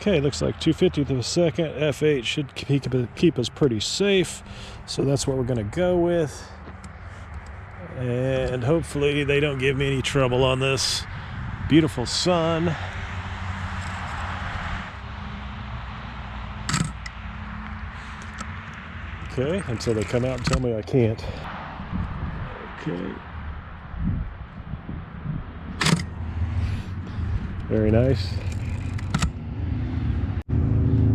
Okay, looks like 2/50th of a second. F8 should keep us pretty safe. So that's what we're going to go with. And hopefully they don't give me any trouble on this beautiful sun. Okay, until they come out and tell me I can't. Okay. Very nice.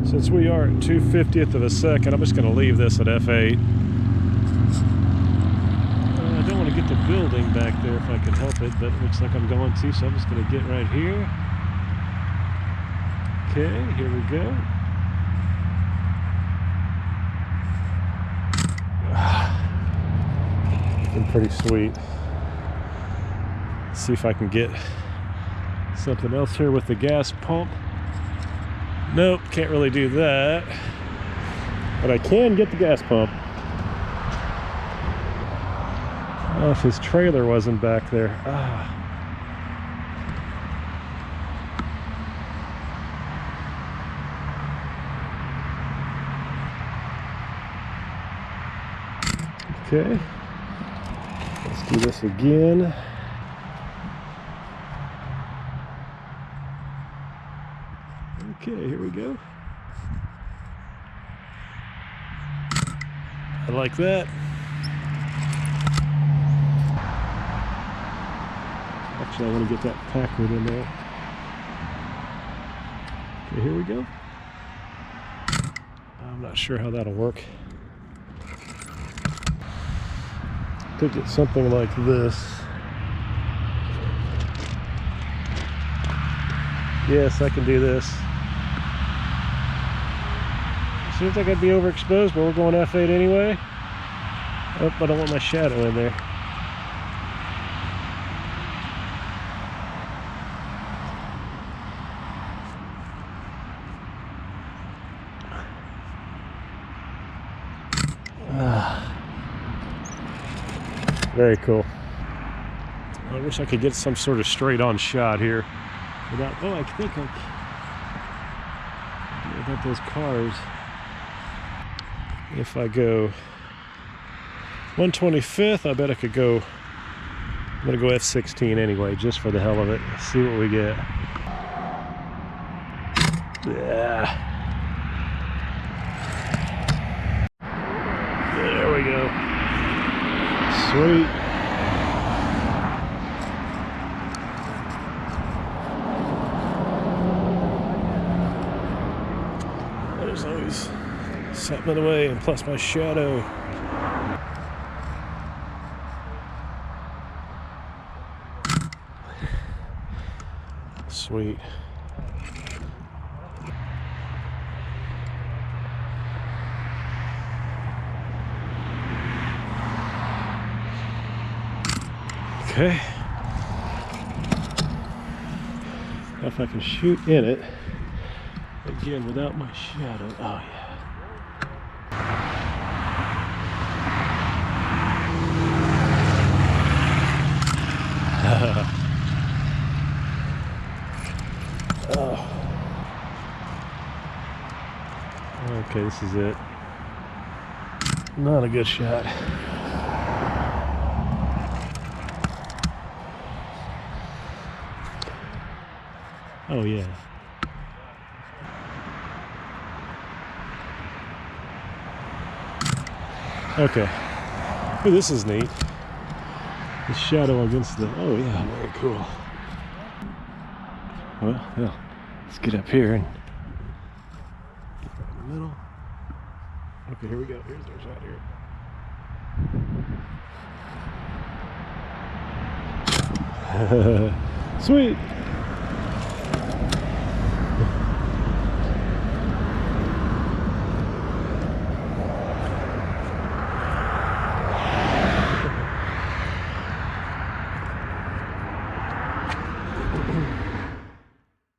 Since we are at 2/50th of a second, I'm just going to leave this at F8. I don't want to get the building back there if I can help it, but it looks like I'm going to, so I'm just going to get right here. Okay, here we go. Been pretty sweet. Let's see if I can get something else here with the gas pump. Nope, can't really do that. But I can get the gas pump. Oh, if his trailer wasn't back there. Ah. Okay. Let's do this again. Okay, here we go. I like that. Actually, I want to get that Packard in there. Okay, here we go. I'm not sure how that'll work. I think it's something like this. Yes, I can do this. Seems like I'd be overexposed, but we're going F8 anyway. Oh, I don't want my shadow in there. Very cool. I wish I could get some sort of straight on shot here without, oh, I think without those cars. If I go 125th, I bet I could go, I'm gonna go F16 anyway, just for the hell of it. Let's see what we get. Yeah. There we go. Sweet. There's always something in the way, and plus my shadow. Sweet. Okay. Now if I can shoot in it again without my shadow. Oh yeah. Oh. Okay, this is it. Not a good shot. Oh yeah. Okay. Ooh, this is neat. The shadow against the, oh yeah, very cool. Well, yeah, let's get up here and right in the middle. Okay, here we go. Here's our shot here. Sweet.